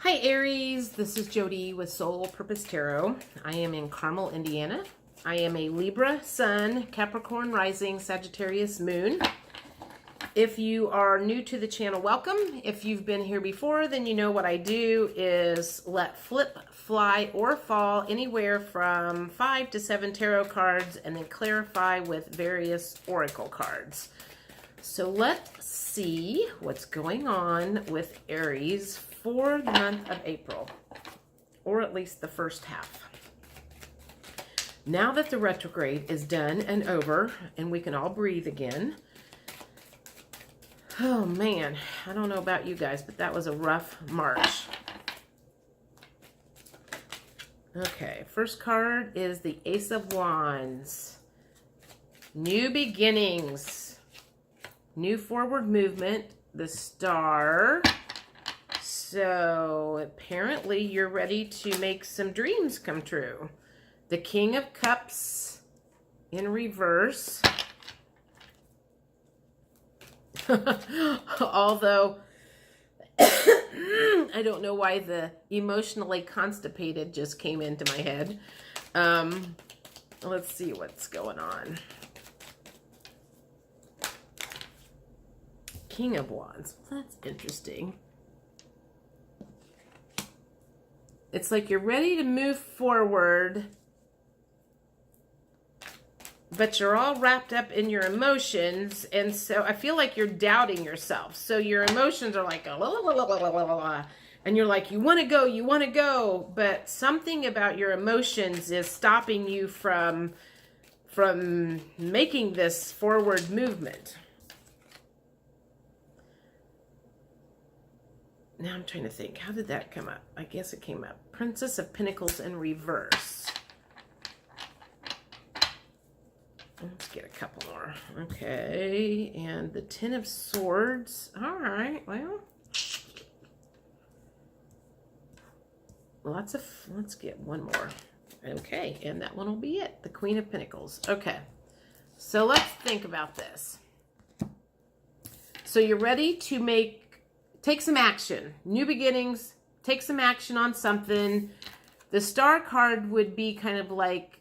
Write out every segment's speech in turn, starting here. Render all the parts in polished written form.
Hi Aries, this is Jody with Soul Purpose Tarot. I am in Carmel, Indiana. I am a Libra Sun, Capricorn Rising, Sagittarius Moon. If you are new to the channel, welcome. If you've been here before, then you know what I do is let flip, fly, or fall anywhere from 5 to 7 tarot cards and then clarify with various oracle cards. So let's see what's going on with Aries for the month of April, or at least the first half. Now that the retrograde is done and over and we can all breathe again. Oh man, I don't know about you guys, but that was a rough March. Okay, first card is the Ace of Wands. New beginnings. New forward movement. The Star. So apparently you're ready to make some dreams come true. The King of Cups in reverse. Although I don't know why the emotionally constipated just came into my head. Let's see what's going on. King of Wands. That's interesting. It's like you're ready to move forward, but you're all wrapped up in your emotions, and so I feel like you're doubting yourself. So your emotions are like, and you're like, you want to go, but something about your emotions is stopping you from making this forward movement. Now I'm trying to think, how did that come up? I guess it came up. Princess of Pentacles in reverse. Let's get a couple more. Okay, and the Ten of Swords. All right, well. Let's get one more. Okay, and that one will be it. The Queen of Pentacles. Okay, so let's think about this. So you're ready to take some action. New beginnings, take some action on something. The Star card would be kind of like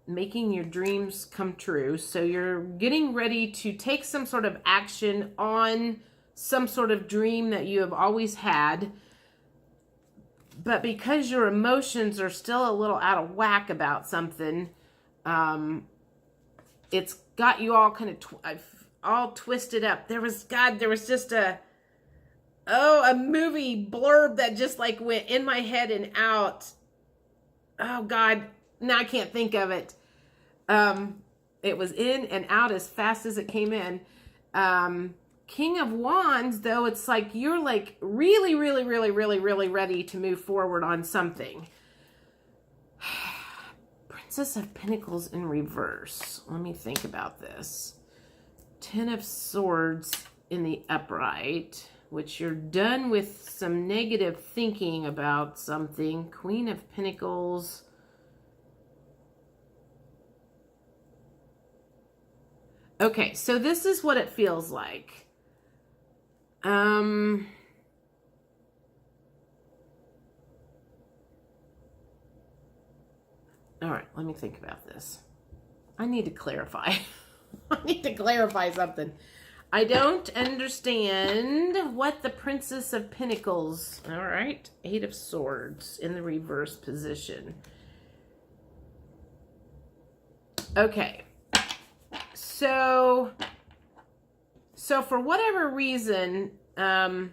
making your dreams come true. So you're getting ready to take some sort of action on some sort of dream that you have always had. But because your emotions are still a little out of whack about something, it's got you all kind of all twisted up. There was just a movie blurb that just like went in my head and out. Oh God, now I can't think of it. It was in and out as fast as it came in. King of Wands, though, it's like you're like really, really, really, really, really ready to move forward on something. Princess of Pentacles in reverse. Let me think about this. Ten of Swords in the upright, which you're done with some negative thinking about something. Queen of Pentacles. Okay, so this is what it feels like. All right, let me think about this. I need to clarify. I need to clarify something. I don't understand what the Princess of Pentacles. All right. Eight of Swords in the reverse position. Okay. So for whatever reason, in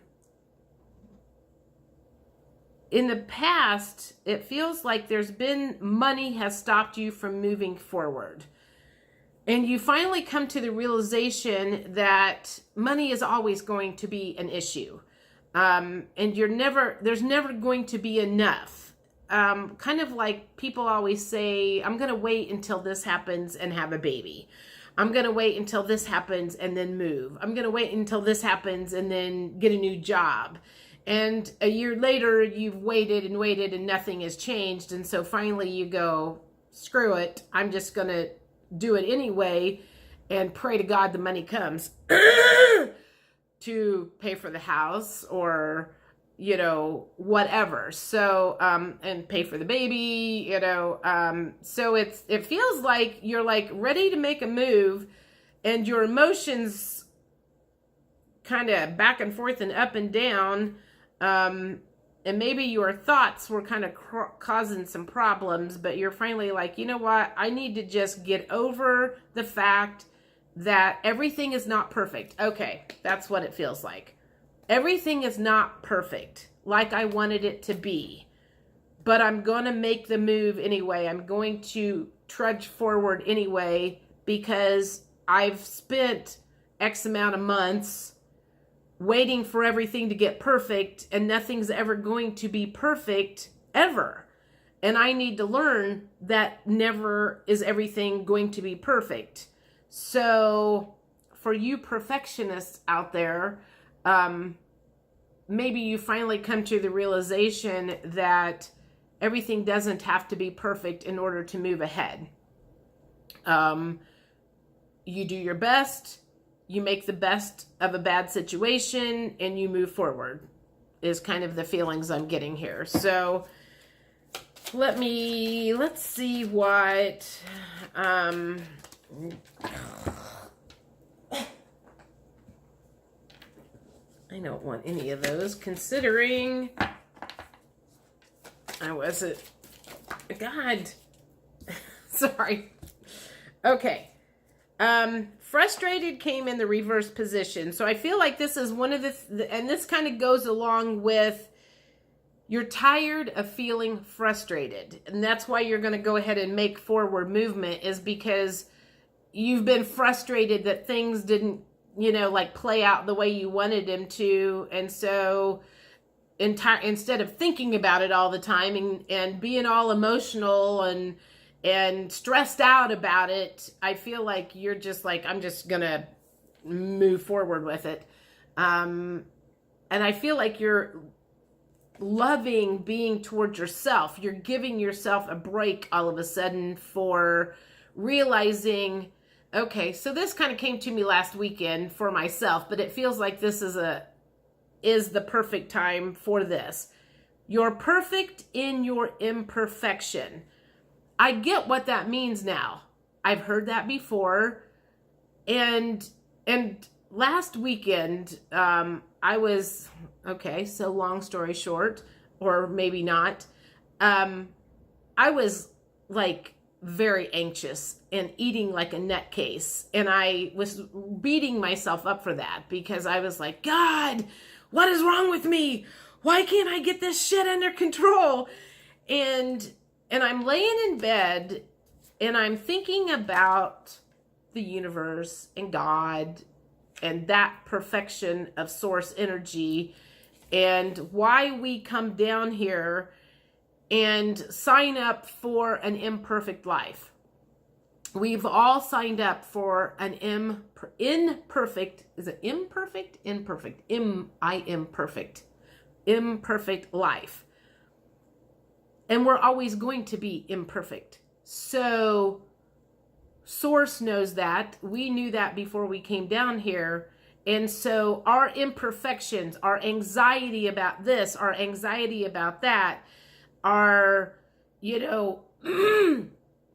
the past, it feels like money has stopped you from moving forward. And you finally come to the realization that money is always going to be an issue. And there's never going to be enough. Kind of like people always say, I'm going to wait until this happens and have a baby. I'm going to wait until this happens and then move. I'm going to wait until this happens and then get a new job. And a year later, you've waited and waited and nothing has changed. And so finally you go, screw it. I'm just going to do it anyway and pray to God the money comes to pay for the house or whatever. So, and pay for the baby, so it feels like you're like ready to make a move, and your emotions kind of back and forth and up and down. And maybe your thoughts were kind of causing some problems, but you're finally like, you know what? I need to just get over the fact that everything is not perfect. Okay, that's what it feels like. Everything is not perfect like I wanted it to be, but I'm going to make the move anyway. I'm going to trudge forward anyway because I've spent X amount of months waiting for everything to get perfect, and nothing's ever going to be perfect ever. And I need to learn that never is everything going to be perfect. So for you perfectionists out there, maybe you finally come to the realization that everything doesn't have to be perfect in order to move ahead. You do your best, you make the best of a bad situation, and you move forward, is kind of the feelings I'm getting here. So let's see what, I don't want any of those, considering I wasn't, God, sorry. Okay. Frustrated came in the reverse position. So I feel like this is one of and this kind of goes along with you're tired of feeling frustrated. And that's why you're going to go ahead and make forward movement, is because you've been frustrated that things didn't, like play out the way you wanted them to. And so instead of thinking about it all the time and being all emotional and stressed out about it, I feel like you're just like, I'm just going to move forward with it. And I feel like you're loving being towards yourself. You're giving yourself a break all of a sudden for realizing, okay, so this kind of came to me last weekend for myself, but it feels like this is the perfect time for this. You're perfect in your imperfection. I get what that means now. I've heard that before. And last weekend, I was, okay, so long story short, or maybe not, I was like very anxious and eating like a nutcase. And I was beating myself up for that because I was like, God, what is wrong with me? Why can't I get this shit under control? And I'm laying in bed and I'm thinking about the universe and God and that perfection of source energy and why we come down here and sign up for an imperfect life. We've all signed up for an imperfect, is it imperfect? Imperfect. Imperfect life. And we're always going to be imperfect. So Source knows that. We knew that before we came down here. And so our imperfections, our anxiety about this, our anxiety about that, our,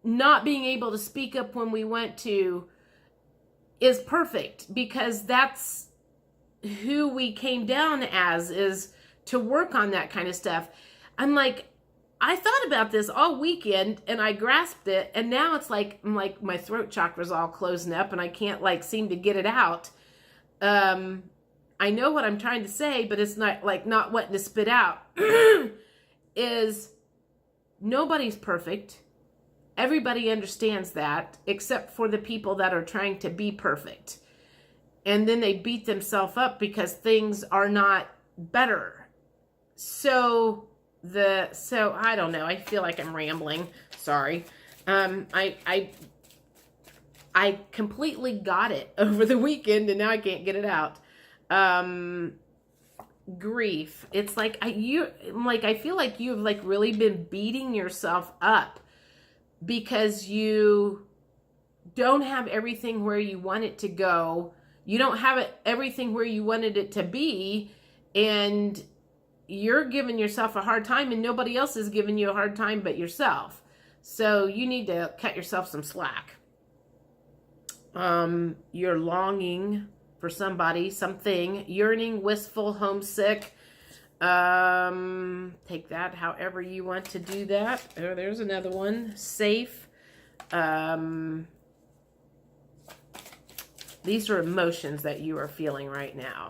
not being able to speak up when we want to is perfect, because that's who we came down as, is to work on that kind of stuff. I'm like, I thought about this all weekend and I grasped it, and now it's like, I'm like, my throat chakra's all closing up and I can't like seem to get it out. I know what I'm trying to say, but it's not wanting to spit out. Is nobody's perfect. Everybody understands that, except for the people that are trying to be perfect. And then they beat themselves up because things are not better. So I don't know. I feel like I'm rambling. Sorry. I completely got it over the weekend and now I can't get it out. Grief. It's like I feel like you've like really been beating yourself up because you don't have everything where you want it to go. You don't have everything where you wanted it to be, and you're giving yourself a hard time and nobody else is giving you a hard time but yourself. So you need to cut yourself some slack. You're longing for somebody, something, yearning, wistful, homesick. Take that however you want to do that. Oh, there's another one. Safe. These are emotions that you are feeling right now.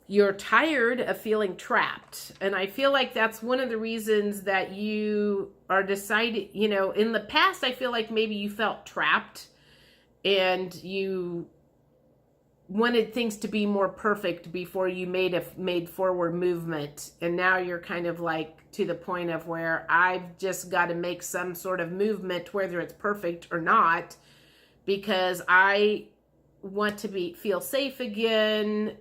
You're tired of feeling trapped. And I feel like that's one of the reasons that you are deciding, you know, in the past, I feel like maybe you felt trapped and you wanted things to be more perfect before you made forward movement. And now you're kind of like to the point of where I've just got to make some sort of movement, whether it's perfect or not, because I want to feel safe again.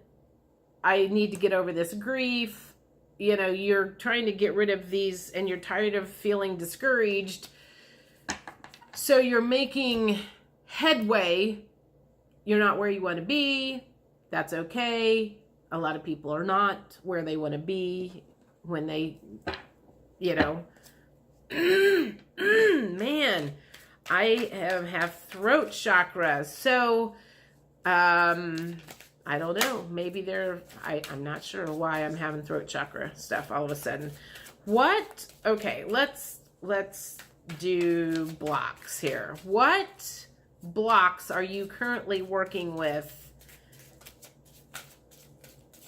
I need to get over this grief. You know, you're trying to get rid of these and you're tired of feeling discouraged. So you're making headway. You're not where you want to be. That's okay. A lot of people are not where they want to be when they, you know, man, I have throat chakras. So, I don't know. Maybe I'm not sure why I'm having throat chakra stuff all of a sudden. What? Okay, let's do blocks here. What blocks are you currently working with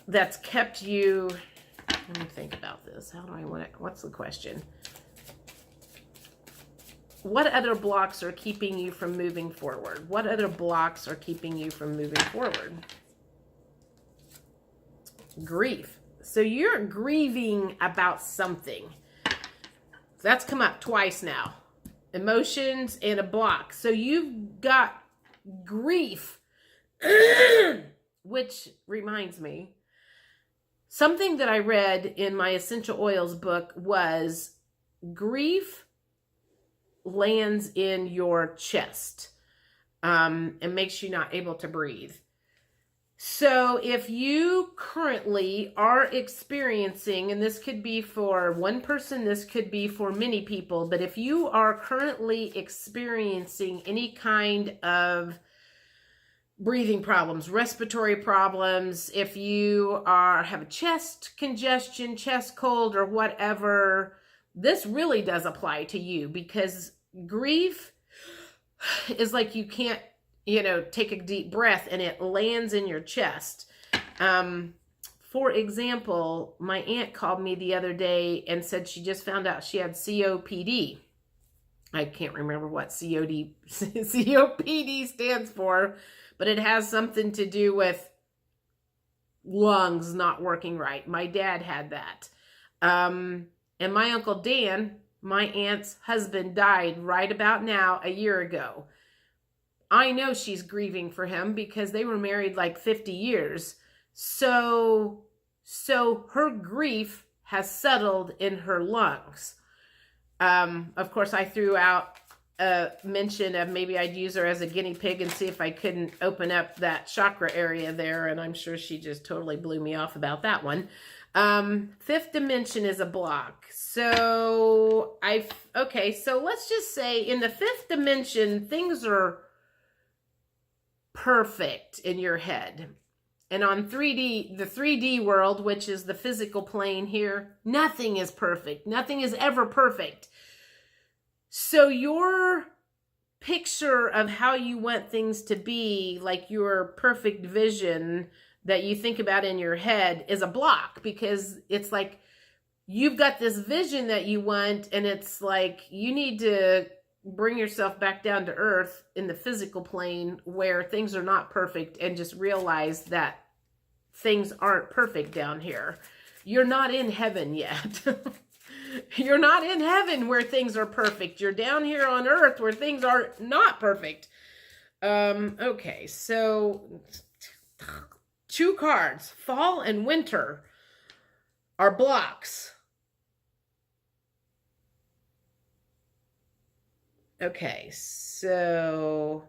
that's kept you? Let me think about this. How do I want it? What's the question? What other blocks are keeping you from moving forward? What other blocks are keeping you from moving forward? Grief. So you're grieving about something. That's come up twice now. Emotions and a block. So you've got grief. Which reminds me, something that I read in my essential oils book was grief lands in your chest and makes you not able to breathe. So if you currently are experiencing, and this could be for one person, this could be for many people, but if you are currently experiencing any kind of breathing problems, respiratory problems, if you have a chest congestion, chest cold, or whatever, this really does apply to you, because grief is like you can't, you know, take a deep breath and it lands in your chest. For example, my aunt called me the other day and said she just found out she had COPD. I can't remember what COPD stands for, but it has something to do with lungs not working right. My dad had that. And my Uncle Dan, my aunt's husband, died right about now a year ago. I know she's grieving for him because they were married like 50 years. So her grief has settled in her lungs. Of course, I threw out a mention of maybe I'd use her as a guinea pig and see if I couldn't open up that chakra area there. And I'm sure she just totally blew me off about that one. Fifth dimension is a block. So so let's just say in the fifth dimension, things are perfect in your head. And on 3D, the 3D world, which is the physical plane here, nothing is perfect. Nothing is ever perfect. So your picture of how you want things to be, like your perfect vision that you think about in your head, is a block, because it's like you've got this vision that you want, and it's like you need to bring yourself back down to earth in the physical plane where things are not perfect, and just realize that things aren't perfect down here. You're not in heaven yet. You're not in heaven where things are perfect. You're down here on earth where things are not perfect. Okay, so 2 cards, fall and winter, are blocks. Okay, so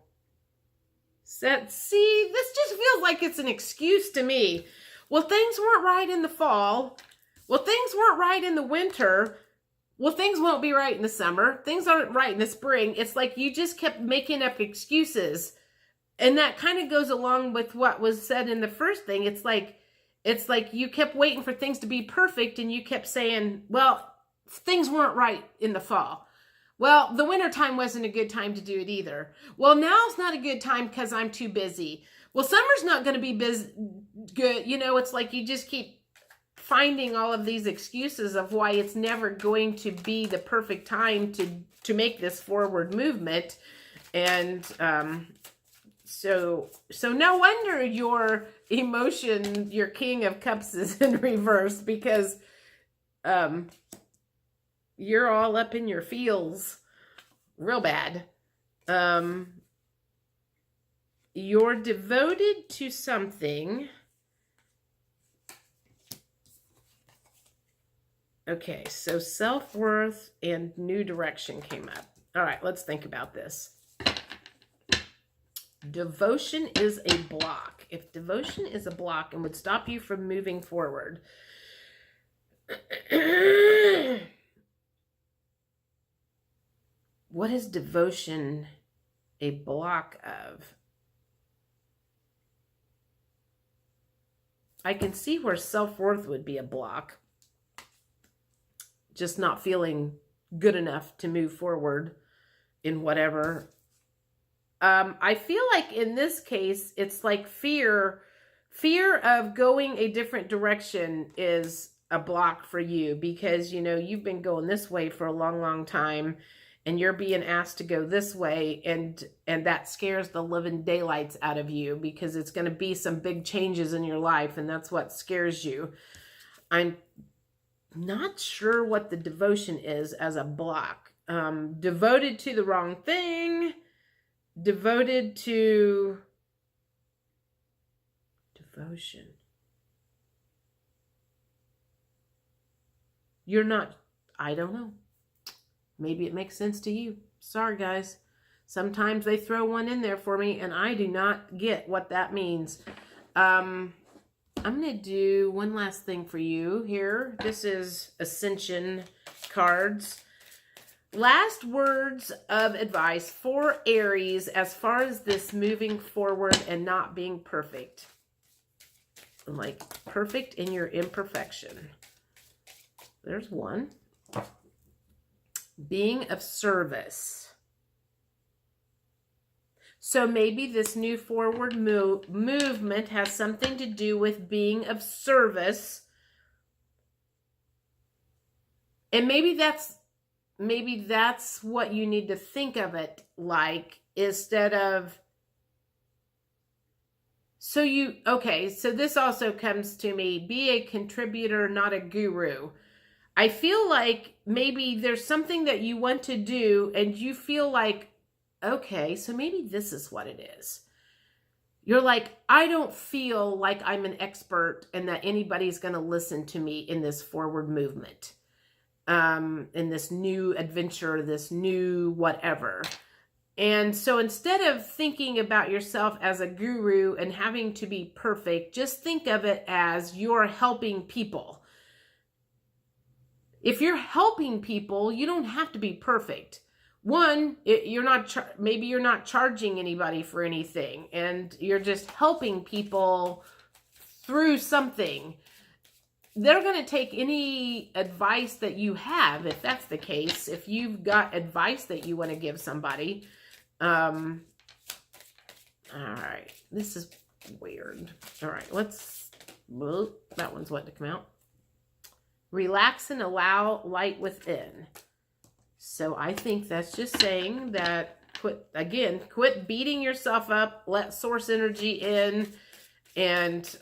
See, this just feels like it's an excuse to me. Well, things weren't right in the fall. Well, things weren't right in the winter. Well, things won't be right in the summer. Things aren't right in the spring. It's like you just kept making up excuses. And that kind of goes along with what was said in the first thing. It's like you kept waiting for things to be perfect and you kept saying, well, things weren't right in the fall. Well, the wintertime wasn't a good time to do it either. Well, now's not a good time because I'm too busy. Well, summer's not going to be good. You know, it's like you just keep finding all of these excuses of why it's never going to be the perfect time to make this forward movement. And so no wonder your emotion, your King of Cups, is in reverse, because you're all up in your feels real bad. You're devoted to something. Okay, so self-worth and new direction came up. All right, let's think about this. Devotion is a block. If devotion is a block and would stop you from moving forward, what is devotion a block of? I can see where self-worth would be a block. Just not feeling good enough to move forward in whatever. I feel like in this case, it's like fear of going a different direction is a block for you, because, you know, you've been going this way for a long, long time and you're being asked to go this way. And that scares the living daylights out of you, because it's going to be some big changes in your life. And that's what scares you. I'm not sure what the devotion is as a block. Devoted to the wrong thing. Devoted to devotion. You're not, I don't know. Maybe it makes sense to you. Sorry, guys. Sometimes they throw one in there for me and I do not get what that means. I'm going to do one last thing for you here. This is Ascension cards. Last words of advice for Aries as far as this moving forward and not being perfect. Like perfect in your imperfection. There's one. Being of service. So maybe this new forward movement has something to do with being of service. And maybe that's what you need to think of it like, instead of, so this also comes to me, be a contributor, not a guru. I feel like maybe there's something that you want to do and you feel like, okay, so maybe this is what it is. You're like, I don't feel like I'm an expert and that anybody's going to listen to me in this forward movement. In this new adventure, this new whatever. And so instead of thinking about yourself as a guru and having to be perfect, just think of it as you're helping people. If you're helping people, you don't have to be perfect. One, maybe you're not charging anybody for anything and you're just helping people through something. They're going to take any advice that you have, if that's the case. If you've got advice that you want to give somebody. All right. This is weird. All right. That one's wanting to come out. Relax and allow light within. So I think that's just saying that quit beating yourself up. Let source energy in and,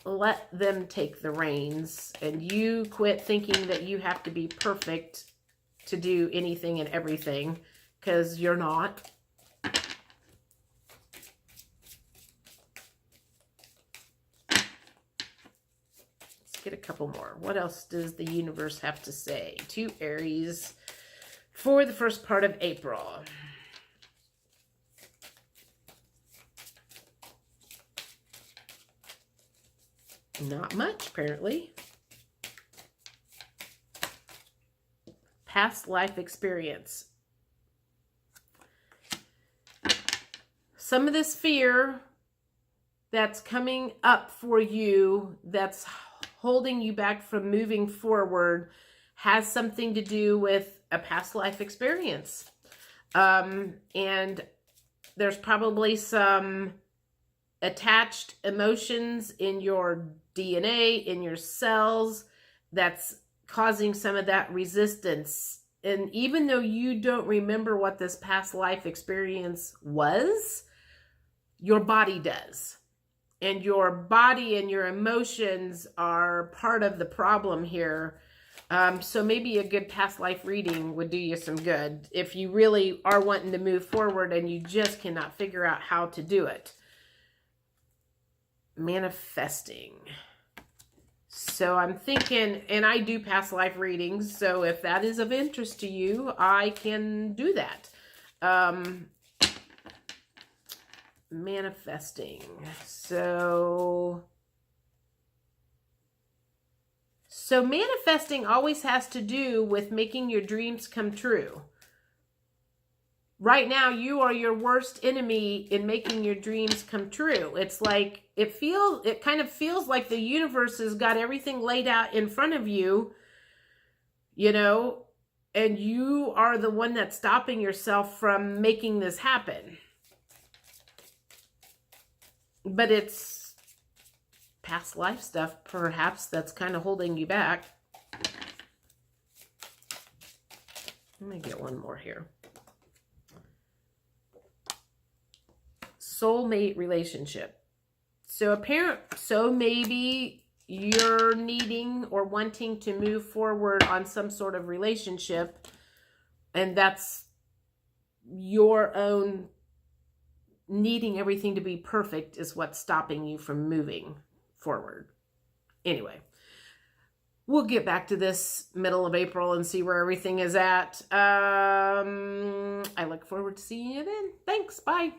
let them take the reins, and you quit thinking that you have to be perfect to do anything and everything, because you're not. Let's get a couple more. What else does the universe have to say to Aries for the first part of April? Not much, apparently. Past life experience. Some of this fear that's coming up for you, that's holding you back from moving forward, has something to do with a past life experience. And there's probably some attached emotions in your DNA, in your cells, that's causing some of that resistance. And even though you don't remember what this past life experience was, your body does. And your body and your emotions are part of the problem here. So maybe a good past life reading would do you some good if you really are wanting to move forward and you just cannot figure out how to do it. Manifesting. So I'm thinking, and I do past life readings, so if that is of interest to you, I can do that. Manifesting. So manifesting always has to do with making your dreams come true. Right now, you are your worst enemy in making your dreams come true. It's like, it kind of feels like the universe has got everything laid out in front of you, you know, and you are the one that's stopping yourself from making this happen. But it's past life stuff, perhaps, that's kind of holding you back. Let me get one more here. Soulmate relationship. So maybe you're needing or wanting to move forward on some sort of relationship, and that's your own needing everything to be perfect is what's stopping you from moving forward. Anyway, we'll get back to this middle of April and see where everything is at. I look forward to seeing you then. Thanks. Bye.